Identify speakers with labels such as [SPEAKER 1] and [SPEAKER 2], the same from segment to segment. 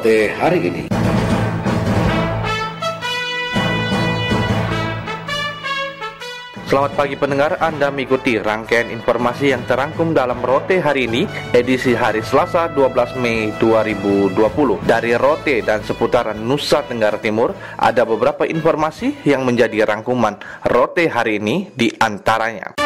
[SPEAKER 1] Rote hari ini. Selamat pagi pendengar, Anda mengikuti rangkaian informasi yang terangkum dalam Rote hari ini, edisi hari Selasa 12 Mei 2020. Dari Rote dan seputaran Nusa Tenggara Timur, ada beberapa informasi yang menjadi rangkuman Rote hari ini, di antaranya.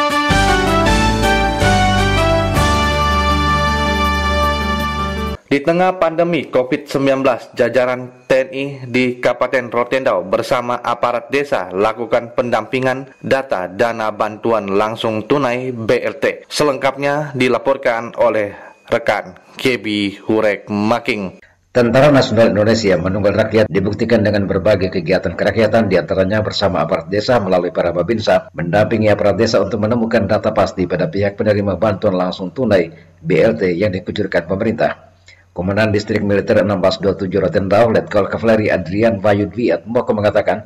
[SPEAKER 1] Di tengah pandemi COVID-19, jajaran TNI di Kabupaten Rotendau bersama aparat desa lakukan pendampingan data dana bantuan langsung tunai BLT. Selengkapnya dilaporkan oleh rekan KB Hurek Making.
[SPEAKER 2] Tentara Nasional Indonesia Menunggal Rakyat dibuktikan dengan berbagai kegiatan kerakyatan, diantaranya bersama aparat desa melalui para babinsa mendampingi aparat desa untuk menemukan data pasti pada pihak penerima bantuan langsung tunai BLT yang dikucurkan pemerintah. Komandan Distrik Militer 1627 Rotendau, Letkol Kavaleri Adrian Vayudwi Atmoko mengatakan,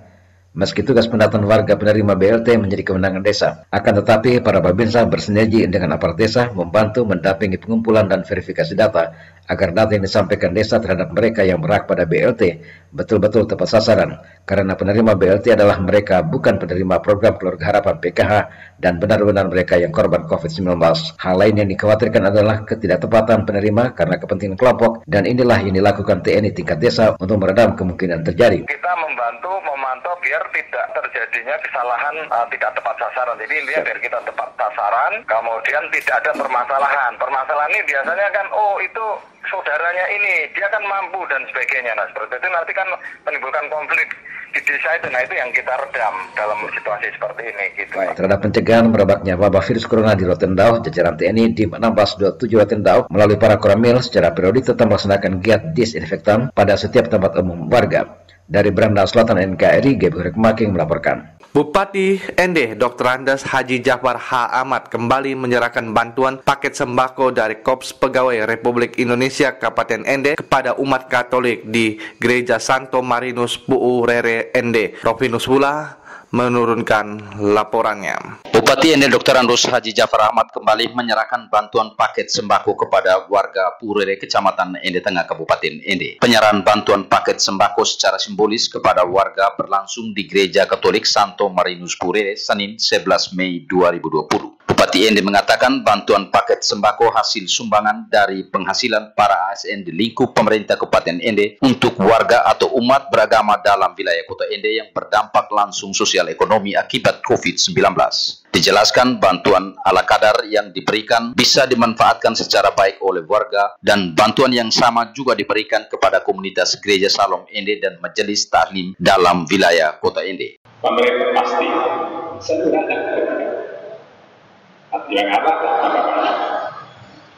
[SPEAKER 2] meski tugas pendataan warga penerima BLT menjadi kewenangan desa, akan tetapi para babinsa bersinergi dengan aparat desa membantu mendampingi pengumpulan dan verifikasi data agar data yang disampaikan desa terhadap mereka yang berhak pada BLT betul-betul tepat sasaran, karena penerima BLT adalah mereka, bukan penerima program Keluarga Harapan PKH dan benar-benar mereka yang korban COVID-19. Hal lain yang dikhawatirkan adalah ketidaktepatan penerima karena kepentingan kelompok, dan inilah yang dilakukan TNI tingkat desa untuk meredam kemungkinan terjadi.
[SPEAKER 3] Kita membantu memantau biar tidak terjadinya kesalahan tidak tepat sasaran. Jadi intinya biar kita tepat sasaran, kemudian tidak ada permasalahan. Permasalahan ini biasanya kan, oh itu saudaranya ini, dia kan mampu dan sebagainya. Nah seperti itu nanti kan menimbulkan konflik di desa itu. Nah itu yang kita redam dalam situasi seperti ini gitu.
[SPEAKER 2] Terhadap pencegahan merebaknya wabah virus corona di Rotendau, jajaran TNI di 1627 Rotendau melalui para koramil secara periodik tetap melaksanakan giat disinfektan pada setiap tempat umum warga. Dari Beranda Selatan NKRI, GB Hurek Making melaporkan.
[SPEAKER 1] Bupati Ende Dr. Andes Haji Jafar H. Ahmad kembali menyerahkan bantuan paket sembako dari Korps Pegawai Republik Indonesia Kabupaten Ende kepada umat Katolik di Gereja Santo Marinus Pu'u Rere Ende. Rovinus Hula menurunkan laporannya.
[SPEAKER 4] Bupati Ende Dr. Andes Haji Jafar Ahmad kembali menyerahkan bantuan paket sembako kepada warga Purere, Kecamatan Ende Tengah, Kabupaten Ende. Penyerahan bantuan paket sembako secara simbolis kepada warga berlangsung di Gereja Katolik Santo Marinus Purere, Senin 11 Mei 2020. Bupati Ende mengatakan bantuan paket sembako hasil sumbangan dari penghasilan para ASN di lingkup pemerintah Kabupaten Ende untuk warga atau umat beragama dalam wilayah Kota Ende yang berdampak langsung sosial ekonomi akibat COVID-19. Dijelaskan bantuan ala kadar yang diberikan bisa dimanfaatkan secara baik oleh warga, dan bantuan yang sama juga diberikan kepada komunitas Gereja Salom Ende dan Majelis Taklim dalam wilayah Kota Ende.
[SPEAKER 5] Pemerintah pasti sederhana yang ada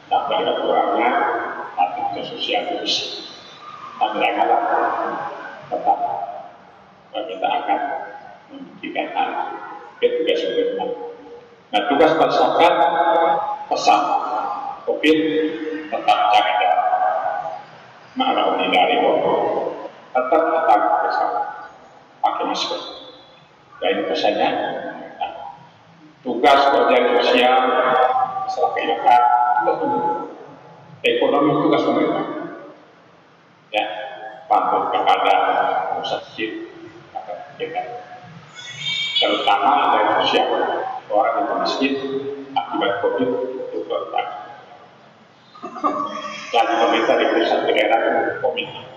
[SPEAKER 5] tak ada kurangnya aktivitas sosial terus, tapi yang ada tetap kita akan membuktikan hal itu tugas pemerintah. Nah tugas masyarakat pesan COVID tetap jaga jarak, malah menghindari tetap bersama, pakai masker. Dan ini pesannya. Tugas kerja sosial masalah kehidupan ekonomi tugas pemerintah, ya, patuh kepada usaha kita, terutama dari sosial orang yang miskin akibat COVID itu bertambah. Dan pemerintah di pusat daerah komitmen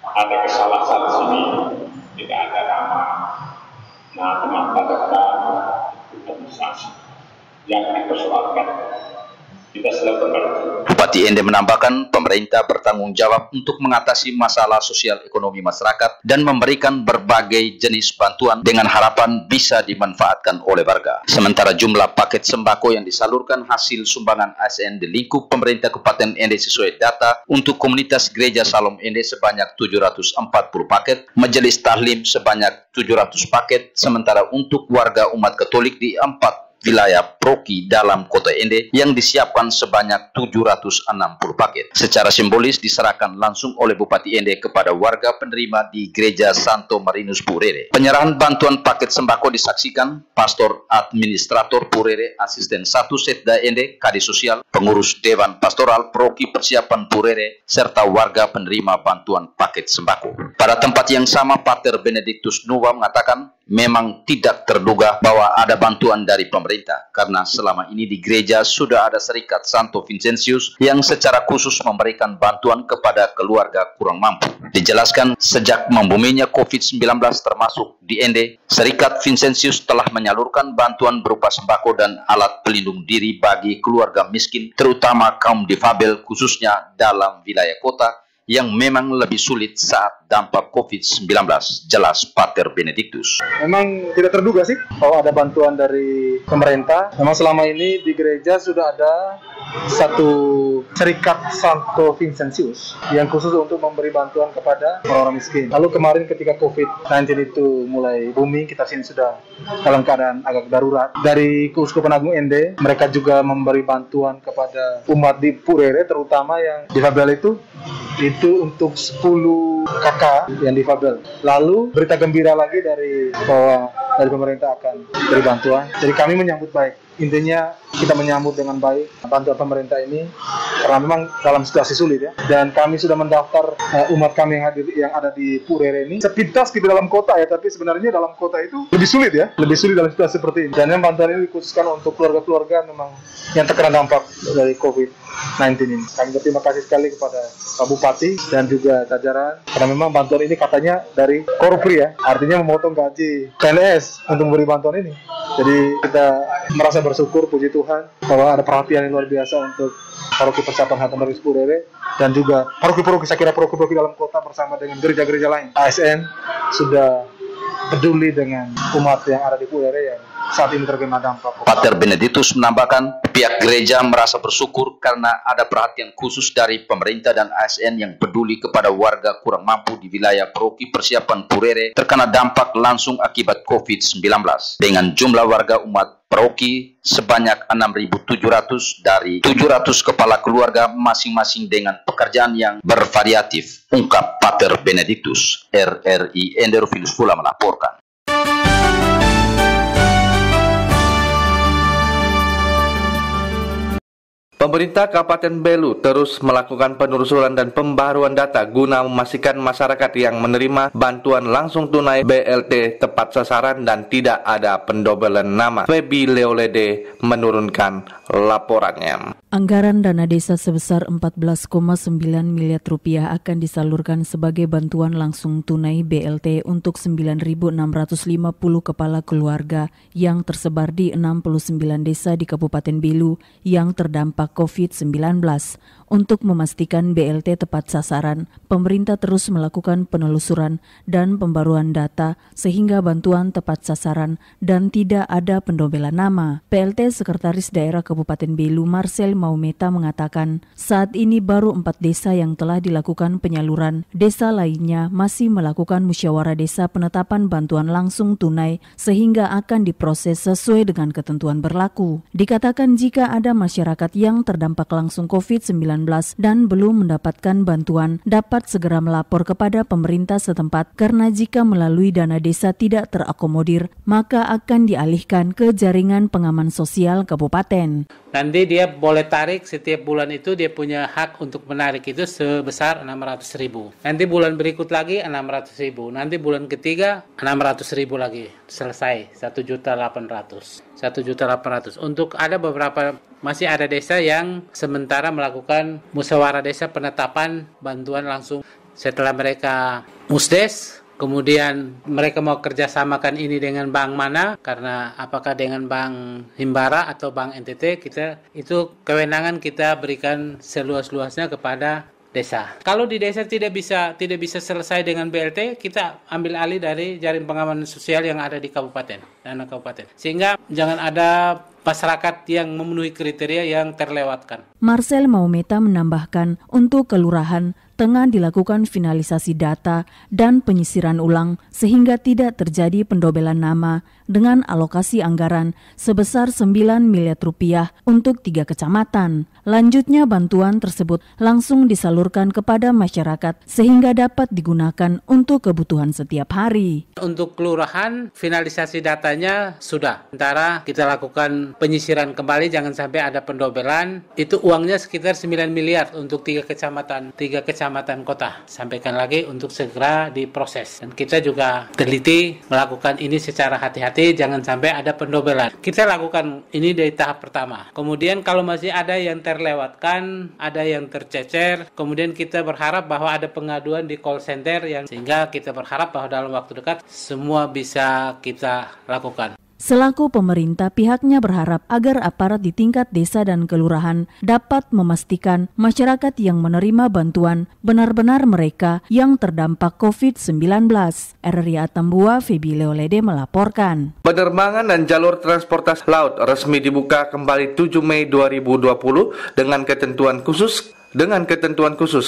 [SPEAKER 5] ada kesalahan di sini, tidak ada nama, administrasi yang dipersoalkan. Kita selalu berbantu.
[SPEAKER 4] Bupati Ende menambahkan pemerintah bertanggung jawab untuk mengatasi masalah sosial ekonomi masyarakat dan memberikan berbagai jenis bantuan dengan harapan bisa dimanfaatkan oleh warga. Sementara jumlah paket sembako yang disalurkan hasil sumbangan ASN di lingkup pemerintah Kabupaten Ende sesuai data untuk komunitas Gereja Salom Ende sebanyak 740 paket, Majelis Tahlim sebanyak 700 paket, sementara untuk warga umat Katolik di 4 wilayah Proki dalam kota Ende yang disiapkan sebanyak 760 paket. Secara simbolis diserahkan langsung oleh Bupati Ende kepada warga penerima di Gereja Santo Marinus Purere. Penyerahan bantuan paket sembako disaksikan Pastor Administrator Purere, Asisten 1 Setda Ende, Kadis Sosial, pengurus Dewan Pastoral Proki Persiapan Purere, serta warga penerima bantuan paket sembako. Pada tempat yang sama, Pater Benedictus Nuwa mengatakan memang tidak terduga bahwa ada bantuan dari pemerintah karena selama ini di gereja sudah ada Serikat Santo Vincentius yang secara khusus memberikan bantuan kepada keluarga kurang mampu. Dijelaskan sejak membuminya COVID-19 termasuk di Ende, Serikat Vincentius telah menyalurkan bantuan berupa sembako dan alat pelindung diri bagi keluarga miskin, terutama kaum difabel khususnya dalam wilayah kota yang memang lebih sulit saat dampak COVID-19, jelas Pater Benedictus.
[SPEAKER 6] Memang tidak terduga sih bahwa ada bantuan dari pemerintah. Memang selama ini di gereja sudah ada satu Serikat Santo Vincentius yang khusus untuk memberi bantuan kepada orang-orang miskin. Lalu kemarin ketika COVID-19 itu mulai booming, kita sini sudah dalam keadaan agak darurat. Dari Keuskupan Agung Ende, mereka juga memberi bantuan kepada umat di Purere, terutama yang difabel itu untuk 10 kakak yang difabel. Lalu berita gembira lagi dari pemerintah akan beri bantuan. Jadi kami menyambut baik. Intinya kita menyambut dengan baik bantuan pemerintah ini karena memang dalam situasi sulit ya. Dan kami sudah mendaftar umat kami yang ada di Purere ini. Sepintas kita dalam kota ya, tapi sebenarnya dalam kota itu lebih sulit ya, lebih sulit dalam situasi seperti ini. Dan memang bantuan ini dikhususkan untuk keluarga-keluarga memang yang terkena dampak dari COVID-19 ini. Kami berterima kasih sekali kepada Pak Bupati dan juga jajaran karena memang bantuan ini katanya dari Korpri ya, artinya memotong gaji PNS untuk memberi bantuan ini. Jadi kita merasa bersyukur, puji Tuhan, bahwa ada perhatian yang luar biasa untuk Paroki Persiapan Santo Marinus Purere dan juga paroki-paroki, saya kira paroki-paroki dalam kota bersama dengan gereja-gereja lain. ASN sudah peduli dengan umat yang ada di Purere yang saat ini terkena dampak.
[SPEAKER 4] Pater Benedictus menambahkan pihak gereja merasa bersyukur karena ada perhatian khusus dari pemerintah dan ASN yang peduli kepada warga kurang mampu di wilayah Paroki Persiapan Purere terkena dampak langsung akibat COVID-19 dengan jumlah warga umat paroki sebanyak 6.700 dari 700 kepala keluarga masing-masing dengan pekerjaan yang bervariatif, ungkap Pater Benedictus. RRI Ende Rufilus Fula melaporkan.
[SPEAKER 1] Pemerintah Kabupaten Belu terus melakukan penelusuran dan pembaruan data guna memastikan masyarakat yang menerima bantuan langsung tunai BLT tepat sasaran dan tidak ada pendobelan nama. Febi Leolede menurunkan laporannya.
[SPEAKER 7] Anggaran dana desa sebesar 14,9 miliar rupiah akan disalurkan sebagai bantuan langsung tunai BLT untuk 9.650 kepala keluarga yang tersebar di 69 desa di Kabupaten Belu yang terdampak COVID-19. Untuk memastikan BLT tepat sasaran, pemerintah terus melakukan penelusuran dan pembaruan data sehingga bantuan tepat sasaran dan tidak ada pendobelan nama. PLT Sekretaris Daerah Kabupaten Belu Marcel Maumeta mengatakan saat ini baru 4 desa yang telah dilakukan penyaluran. Desa lainnya masih melakukan musyawarah desa penetapan bantuan langsung tunai sehingga akan diproses sesuai dengan ketentuan berlaku. Dikatakan jika ada masyarakat yang terdampak langsung COVID-19 dan belum mendapatkan bantuan dapat segera melapor kepada pemerintah setempat karena jika melalui dana desa tidak terakomodir maka akan dialihkan ke jaringan pengaman sosial kabupaten.
[SPEAKER 8] Nanti dia boleh tarik setiap bulan itu dia punya hak untuk menarik itu sebesar 600.000. Nanti bulan berikut lagi 600.000. Nanti bulan ketiga 600.000 lagi. Selesai 1.800.000. 1.800.000. Untuk ada beberapa masih ada desa yang sementara melakukan musyawarah desa penetapan bantuan langsung setelah mereka musdes. Kemudian mereka mau kerjasamakan ini dengan bank mana, karena apakah dengan bank Himbara atau bank NTT, itu kewenangan kita berikan seluas-luasnya kepada desa. Kalau di desa tidak bisa selesai dengan BLT, kita ambil alih dari jaring pengamanan sosial yang ada di kabupaten, dana kabupaten. Sehingga jangan ada masyarakat yang memenuhi kriteria yang terlewatkan.
[SPEAKER 7] Marcel Maumeta menambahkan untuk kelurahan tengah dilakukan finalisasi data dan penyisiran ulang sehingga tidak terjadi pendobelan nama dengan alokasi anggaran sebesar 9 miliar rupiah untuk 3 kecamatan. Lanjutnya bantuan tersebut langsung disalurkan kepada masyarakat sehingga dapat digunakan untuk kebutuhan setiap hari.
[SPEAKER 8] Untuk kelurahan, finalisasi datanya sudah. Sementara kita lakukan penyisiran kembali, jangan sampai ada pendobelan. Itu uangnya sekitar 9 miliar untuk 3 kecamatan kota. Sampaikan lagi untuk segera diproses. Dan kita juga teliti melakukan ini secara hati-hati, jangan sampai ada pendobelan. Kita lakukan ini dari tahap pertama. Kemudian kalau masih ada yang terlewatkan, ada yang tercecer, kemudian kita berharap bahwa ada pengaduan di call center sehingga kita berharap bahwa dalam waktu dekat semua bisa kita lakukan.
[SPEAKER 7] Selaku pemerintah, pihaknya berharap agar aparat di tingkat desa dan kelurahan dapat memastikan masyarakat yang menerima bantuan benar-benar mereka yang terdampak COVID-19. RRI Atambua, Febi Leolede melaporkan.
[SPEAKER 1] Penerbangan dan jalur transportasi laut resmi dibuka kembali 7 Mei 2020 dengan ketentuan khusus.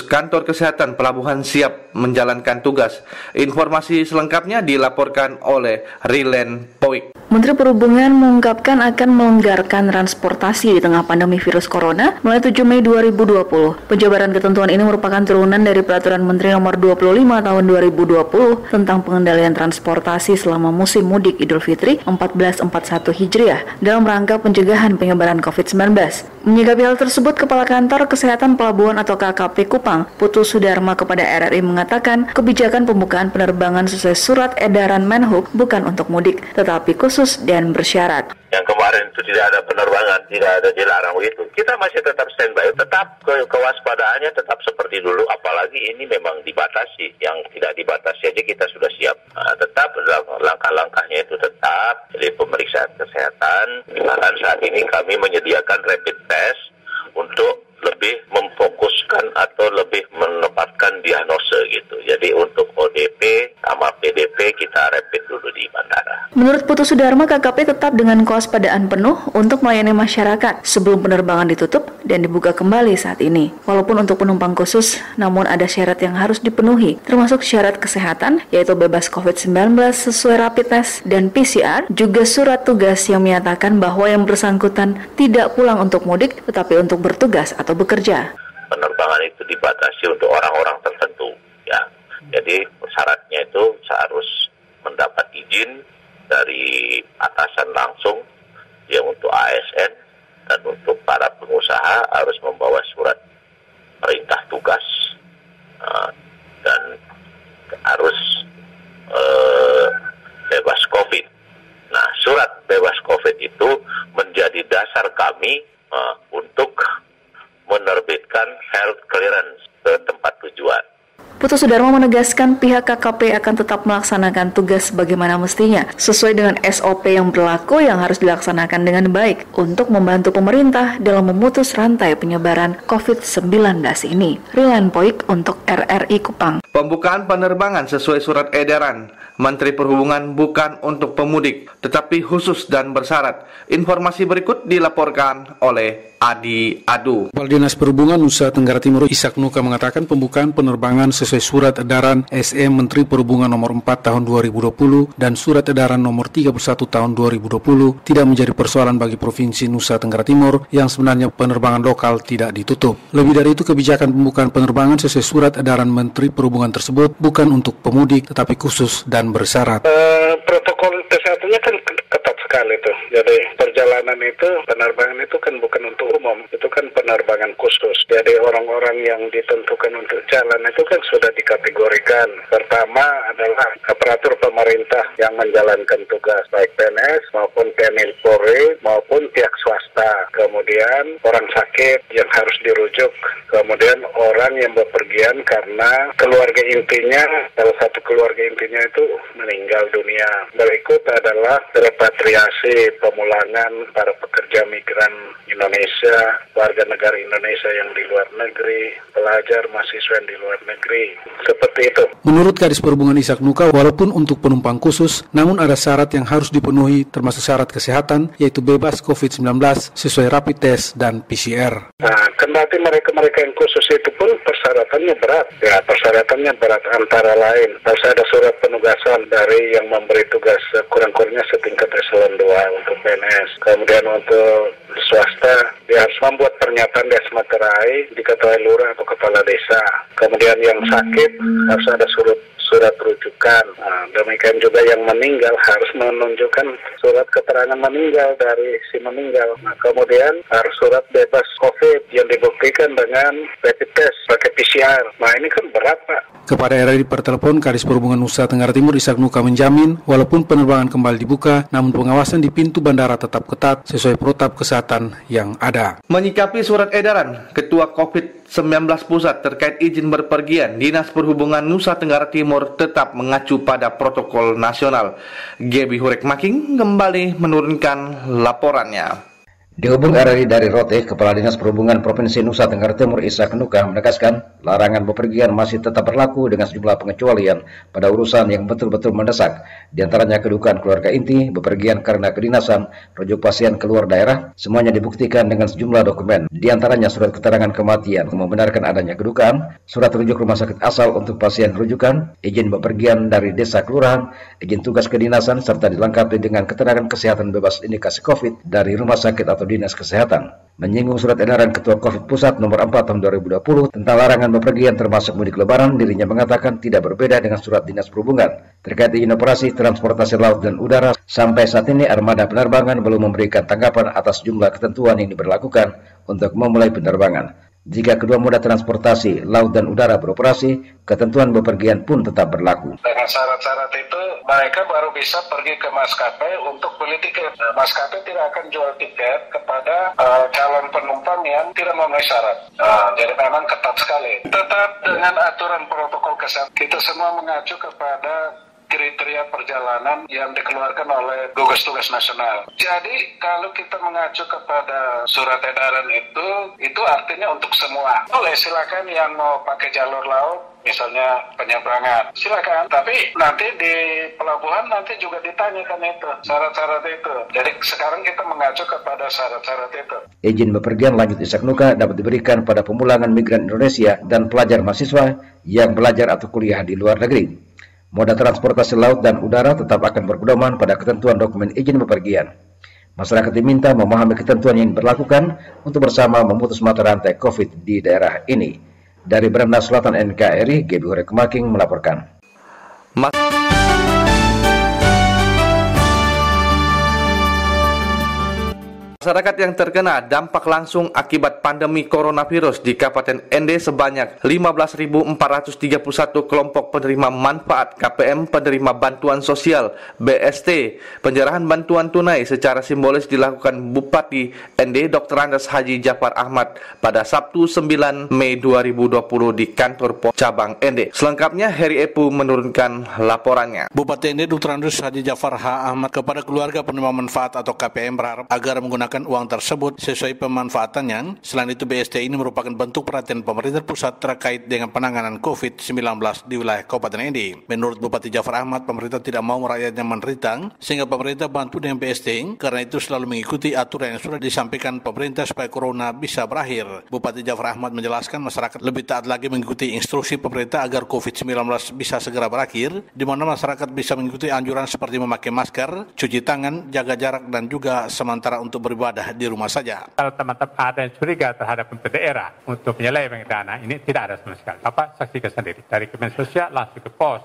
[SPEAKER 1] Kantor Kesehatan Pelabuhan siap menjalankan tugas. Informasi selengkapnya dilaporkan oleh Rilen Poik.
[SPEAKER 9] Menteri Perhubungan mengungkapkan akan melonggarkan transportasi di tengah pandemi virus corona mulai 7 Mei 2020. Penjabaran ketentuan ini merupakan turunan dari Peraturan Menteri Nomor 25 Tahun 2020 tentang pengendalian transportasi selama musim mudik Idul Fitri 1441 Hijriah dalam rangka pencegahan penyebaran COVID-19. Menyikapi hal tersebut, Kepala Kantor Kesehatan Pelabuhan atau KKP Kupang, Putu Sudarma kepada RRI mengatakan kebijakan pembukaan penerbangan sesuai surat edaran Menhub bukan untuk mudik, tetapi khusus dan bersyarat.
[SPEAKER 10] Yang kemarin itu tidak ada penerbangan, tidak ada dilarang begitu. Kita masih tetap standby, tetap kewaspadaannya tetap seperti dulu, apalagi ini memang dibatasi. Yang tidak dibatasi aja kita sudah siap. Tetap langkah-langkahnya itu tetap, jadi pemeriksaan kesehatan. Bahkan saat ini kami menyediakan rapid test untuk lebih memfokuskan atau lebih menempatkan diagnosa gitu. Jadi untuk ODP sama PDP kita rapid dulu di bandara.
[SPEAKER 9] Menurut Putu Sudarma, KKP tetap dengan kewaspadaan penuh untuk melayani masyarakat sebelum penerbangan ditutup dan dibuka kembali saat ini. Walaupun untuk penumpang khusus, namun ada syarat yang harus dipenuhi, termasuk syarat kesehatan, yaitu bebas COVID-19 sesuai rapid test dan PCR, juga surat tugas yang menyatakan bahwa yang bersangkutan tidak pulang untuk mudik, tetapi untuk bertugas atau bekerja.
[SPEAKER 10] Penerbangan itu dibatasi untuk orang-orang tertentu, ya. Jadi syaratnya itu harus mendapat izin dari atasan langsung, ya, untuk ASN, dan untuk para pengusaha harus membawa surat perintah tugas dan harus bebas COVID. Nah, surat bebas COVID itu menjadi dasar kami untuk menerbitkan health clearance ke tempat tujuan.
[SPEAKER 9] Putu Sudarma menegaskan pihak KKP akan tetap melaksanakan tugas sebagaimana mestinya, sesuai dengan SOP yang berlaku yang harus dilaksanakan dengan baik untuk membantu pemerintah dalam memutus rantai penyebaran COVID-19 ini. Rilan Poik untuk RRI Kupang.
[SPEAKER 1] Pembukaan penerbangan sesuai surat edaran Menteri Perhubungan bukan untuk pemudik, tetapi khusus dan bersyarat. Informasi berikut dilaporkan oleh Adi Adu.
[SPEAKER 11] Kepala Dinas Perhubungan Nusa Tenggara Timur Ishak Nuka mengatakan pembukaan penerbangan sesuai surat edaran SM Menteri Perhubungan nomor 4 tahun 2020 dan surat edaran nomor 31 tahun 2020 tidak menjadi persoalan bagi Provinsi Nusa Tenggara Timur yang sebenarnya penerbangan lokal tidak ditutup. Lebih dari itu, kebijakan pembukaan penerbangan sesuai surat edaran Menteri Perhubungan tersebut bukan untuk pemudik tetapi khusus dan bersyarat.
[SPEAKER 12] Protokol kesehatannya kan ketat sekali tuh. Jadi perjalanan itu, penerbangan itu kan bukan untuk umum, itu kan penerbangan khusus. Jadi orang-orang yang ditentukan untuk jalan itu kan sudah dikategorikan. Pertama adalah aparatur pemerintah yang menjalankan tugas, baik PNS maupun TNI Polri maupun pihak swasta. Kemudian orang sakit yang harus dirujuk. Kemudian orang yang bepergian karena keluarga intinya, salah satu keluarga intinya itu meninggal dunia. Berikut adalah repatriasi membatasi pemulangan para pekerja migran Indonesia, warga negara Indonesia yang di luar negeri, pelajar, mahasiswa yang di luar negeri. Seperti itu.
[SPEAKER 11] Menurut Kadis Perhubungan Ishak Nuka, walaupun untuk penumpang khusus, namun ada syarat yang harus dipenuhi termasuk syarat kesehatan, yaitu bebas COVID-19 sesuai rapid test dan PCR.
[SPEAKER 12] Nah, kendati mereka yang khusus itu pun persyaratannya berat. Ya, persyaratannya berat antara lain harus ada surat penugasan dari yang memberi tugas kurang-kurangnya setingkat eselon 2 untuk PNS. Kemudian untuk swasta, dia harus membuat pernyataan di asma terai, diketahui lurah atau kepala desa. Kemudian yang sakit harus ada surat rujukan. Nah, demikian juga yang meninggal harus menunjukkan surat keterangan meninggal dari si meninggal. Nah, kemudian harus surat bebas COVID yang dibuktikan dengan rapid test pakai PCR. Nah, ini kan berat, Pak.
[SPEAKER 11] Kepada RRI per telepon, Kadis Perhubungan Nusa Tenggara Timur Ishak Nuka menjamin walaupun penerbangan kembali dibuka, namun pengawasan di pintu bandara tetap ketat sesuai protap kesehatan yang ada.
[SPEAKER 1] Menyikapi surat edaran Ketua COVID-19 Pusat terkait izin berpergian, Dinas Perhubungan Nusa Tenggara Timur tetap mengacu pada protokol nasional. Gebi Hurek Making kembali menurunkan laporannya.
[SPEAKER 2] Dihubung RRI dari Rote, Kepala Dinas Perhubungan Provinsi Nusa Tenggara Timur Ishak Nuka menegaskan larangan bepergian masih tetap berlaku dengan sejumlah pengecualian pada urusan yang betul-betul mendesak, diantaranya kedukaan keluarga inti, bepergian karena kedinasan, rujuk pasien keluar daerah, semuanya dibuktikan dengan sejumlah dokumen, diantaranya surat keterangan kematian membenarkan adanya kedukaan, surat rujuk rumah sakit asal untuk pasien rujukan, izin bepergian dari desa kelurahan, izin tugas kedinasan, serta dilengkapi dengan keterangan kesehatan bebas indikasi COVID dari rumah sakit atau Dinas Kesehatan. Menyinggung surat edaran Ketua COVID Pusat nomor 4 tahun 2020 tentang larangan bepergian termasuk mudik lebaran, dirinya mengatakan tidak berbeda dengan surat Dinas Perhubungan. Terkait izin operasi transportasi laut dan udara, sampai saat ini armada penerbangan belum memberikan tanggapan atas jumlah ketentuan yang diberlakukan untuk memulai penerbangan. Jika kedua moda transportasi, laut dan udara beroperasi, ketentuan bepergian pun tetap berlaku.
[SPEAKER 12] Dengan syarat-syarat itu, mereka baru bisa pergi ke maskapai untuk beli tiket. Maskapai tidak akan jual tiket kepada calon penumpang yang tidak memenuhi syarat. Jadi memang ketat sekali. Tetap dengan aturan protokol kesehatan, kita semua mengacu kepada kriteria perjalanan yang dikeluarkan oleh gugus tugas nasional. Jadi kalau kita mengacu kepada surat edaran itu artinya untuk semua. Boleh silakan yang mau pakai jalur laut, misalnya penyeberangan, silakan. Tapi nanti di pelabuhan nanti juga ditanyakan itu syarat-syarat itu. Jadi sekarang kita mengacu kepada syarat-syarat itu.
[SPEAKER 2] Izin bepergian lanjut Ishak Nuka dapat diberikan pada pemulangan migran Indonesia dan pelajar mahasiswa yang belajar atau kuliah di luar negeri. Moda transportasi laut dan udara tetap akan berpedoman pada ketentuan dokumen izin bepergian. Masyarakat diminta memahami ketentuan yang diberlakukan untuk bersama memutus mata rantai COVID di daerah ini. Dari Beranda Selatan NKRI, Gebi Hurek Making melaporkan.
[SPEAKER 1] Masyarakat yang terkena dampak langsung akibat pandemi coronavirus di Kabupaten Ende sebanyak 15.431 kelompok penerima manfaat KPM penerima bantuan sosial BST. Penyerahan bantuan tunai secara simbolis dilakukan Bupati Ende Dr. Andes Haji Jafar Ahmad pada Sabtu 9 Mei 2020 di kantor pos cabang Ende. Selengkapnya Heri Epu menurunkan laporannya.
[SPEAKER 11] Bupati Ende Dr. Andes Haji Jafar Ahmad kepada keluarga penerima manfaat atau KPM berharap agar menggunakan uang tersebut sesuai pemanfaatannya. Selain itu, BST ini merupakan bentuk perhatian pemerintah pusat terkait dengan penanganan COVID-19 di wilayah Kabupaten Ende. Menurut Bupati Jafar Ahmad, pemerintah tidak mau rakyatnya menderita, sehingga pemerintah bantu dengan BST. Karena itu selalu mengikuti aturan yang sudah disampaikan pemerintah supaya corona bisa berakhir. Bupati Jafar Ahmad menjelaskan masyarakat lebih taat lagi mengikuti instruksi pemerintah agar COVID-19 bisa segera berakhir, di mana masyarakat bisa mengikuti anjuran seperti memakai masker, cuci tangan, jaga jarak, dan juga sementara untuk beribadah di rumah saja.
[SPEAKER 13] Kalau teman-teman ada yang curiga terhadap pemerintah daerah untuk penyelewengan dana, ini tidak ada sama sekali. Bapak saksikan sendiri. Dari Kementerian Sosial langsung ke pos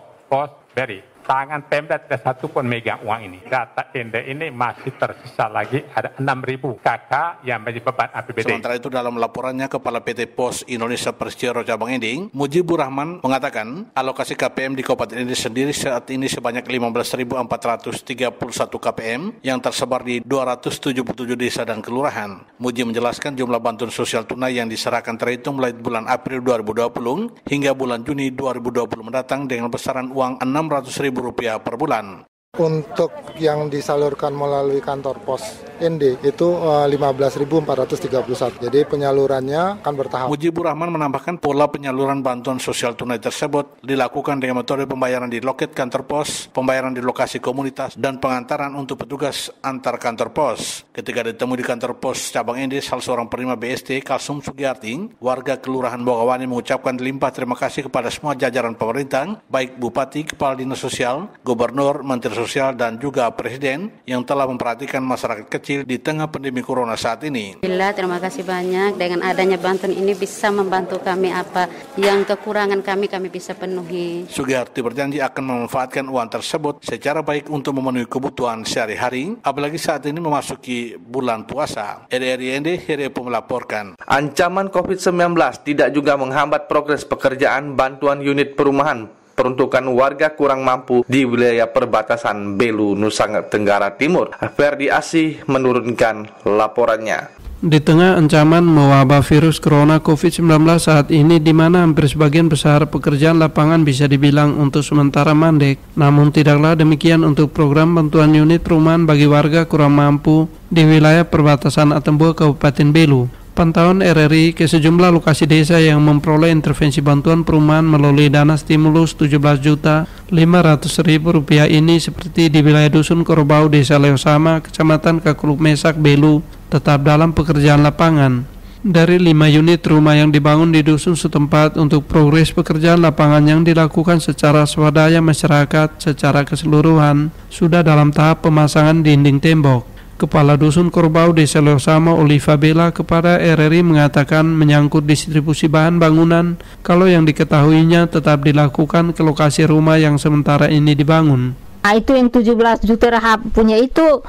[SPEAKER 13] beri. Tangan Pemda tidak satu pun megang uang ini. Data Ende ini masih tersisa lagi ada 6.000 KK yang menjadi beban APBD.
[SPEAKER 11] Sementara itu dalam laporannya Kepala PT Pos Indonesia Persero Cabang Ende, Mujibur Rahman mengatakan alokasi KPM di Kabupaten Ende sendiri saat ini sebanyak 15.431 KPM yang tersebar di 277 desa dan kelurahan. Muji menjelaskan jumlah bantuan sosial tunai yang diserahkan terhitung mulai bulan April 2020 hingga bulan Juni 2020 mendatang dengan besaran uang Rp600.000 per bulan.
[SPEAKER 6] Untuk yang disalurkan melalui kantor pos ND itu 15.431. Jadi penyalurannya akan bertahap.
[SPEAKER 11] Mujibur Rahman menambahkan pola penyaluran bantuan sosial tunai tersebut dilakukan dengan metode pembayaran di loket kantor pos, pembayaran di lokasi komunitas, dan pengantaran untuk petugas antar kantor pos. Ketika ditemui di kantor pos cabang ND, salah seorang penerima BST, Kalsum Sugiyarting, warga Kelurahan Bogawani mengucapkan limpah terima kasih kepada semua jajaran pemerintah, baik Bupati, Kepala Dinas Sosial, Gubernur, Menteri Sosial, dan juga Presiden yang telah memperhatikan masyarakat kecil di tengah pandemi corona saat ini.
[SPEAKER 14] Terima kasih banyak, dengan adanya bantuan ini bisa membantu kami apa yang kekurangan kami bisa penuhi.
[SPEAKER 11] Sugiyarti berjanji akan memanfaatkan uang tersebut secara baik untuk memenuhi kebutuhan sehari-hari, apalagi saat ini memasuki bulan puasa. RRI melaporkan.
[SPEAKER 1] Ancaman COVID-19 tidak juga menghambat progres pekerjaan bantuan unit perumahan peruntukan warga kurang mampu di wilayah perbatasan Belu, Nusa Tenggara Timur. Ferdi Asih menurunkan laporannya.
[SPEAKER 15] Di tengah ancaman mewabah virus corona COVID-19 saat ini, di mana hampir sebagian besar pekerjaan lapangan bisa dibilang untuk sementara mandek, namun tidaklah demikian untuk program bantuan unit perumahan bagi warga kurang mampu di wilayah perbatasan Atambua, Kabupaten Belu. Pantauan RRI ke sejumlah lokasi desa yang memperoleh intervensi bantuan perumahan melalui dana stimulus Rp17.500.000 ini seperti di wilayah Dusun Korobau, Desa Leosama, Kecamatan Kakuluk Mesak, Belu, tetap dalam pekerjaan lapangan. Dari 5 unit rumah yang dibangun di dusun setempat, untuk progres pekerjaan lapangan yang dilakukan secara swadaya masyarakat secara keseluruhan sudah dalam tahap pemasangan dinding tembok. Kepala Dusun Korbau Desa Leosama, Oliva Bella, kepada RRI mengatakan menyangkut distribusi bahan bangunan, kalau yang diketahuinya tetap dilakukan ke lokasi rumah yang sementara ini dibangun.
[SPEAKER 16] Itu yang 17 juta rahab punya itu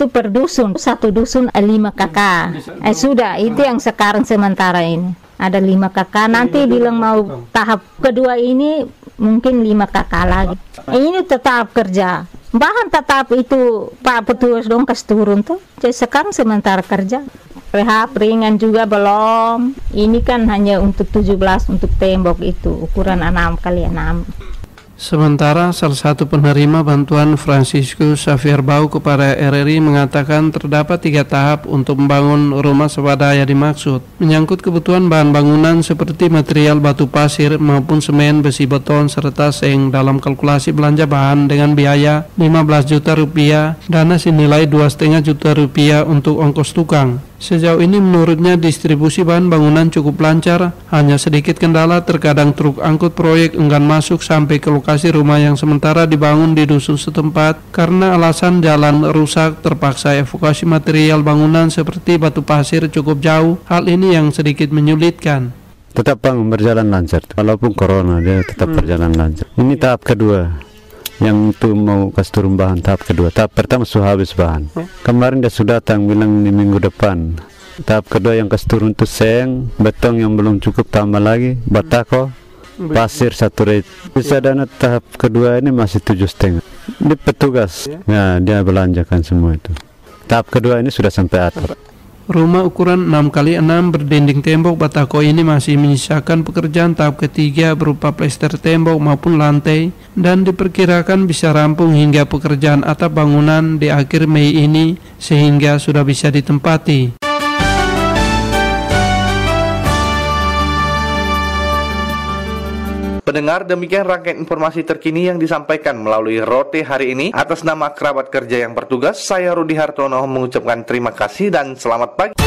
[SPEAKER 16] per dusun, satu dusun 5 kakak. Sudah, itu yang sekarang sementara ini. Ada 5 kakak, nanti bilang mau tahap kedua ini mungkin 5 kakak lagi. Ini tetap kerja. Bahan tetap itu Pak Petugas dong kasih turun tuh. Jadi sekarang sementara kerja. Rehab ringan juga belum. Ini kan hanya untuk 17 untuk tembok itu ukuran 6x6.
[SPEAKER 15] Sementara salah satu penerima bantuan Franciscus Xavier Bau kepada RRI mengatakan terdapat 3 tahap untuk membangun rumah swadaya dimaksud. Menyangkut kebutuhan bahan bangunan seperti material batu pasir maupun semen, besi, beton, serta seng, dalam kalkulasi belanja bahan dengan biaya Rp15 juta, dana senilai Rp2,5 juta untuk ongkos tukang. Sejauh ini menurutnya distribusi bahan bangunan cukup lancar, hanya sedikit kendala terkadang truk angkut proyek enggan masuk sampai ke lokasi rumah yang sementara dibangun di dusun setempat karena alasan jalan rusak, terpaksa evakuasi material bangunan seperti batu pasir cukup jauh. Hal ini yang sedikit menyulitkan.
[SPEAKER 17] Tetap berjalan lancar, walaupun corona dia tetap berjalan lancar. Ini tahap kedua. Yang itu mau kasih turun bahan tahap kedua. Tahap pertama sudah habis bahan. Kemarin dia sudah datang bilang di minggu depan. Tahap kedua yang kasih turun itu seng, beton yang belum cukup tambah lagi, batako, pasir 1 red. Bisa dana tahap kedua ini masih 7,5. Ini petugas, ya dia belanjakan semua itu. Tahap kedua ini sudah sampai atap.
[SPEAKER 15] Rumah ukuran 6x6 berdinding tembok batako ini masih menyisakan pekerjaan tahap ketiga berupa plester tembok maupun lantai, dan diperkirakan bisa rampung hingga pekerjaan atap bangunan di akhir Mei ini sehingga sudah bisa ditempati.
[SPEAKER 1] Pendengar, demikian rangkaian informasi terkini yang disampaikan melalui Rote hari ini. Atas nama kerabat kerja yang bertugas, saya Rudi Hartono mengucapkan terima kasih dan selamat pagi.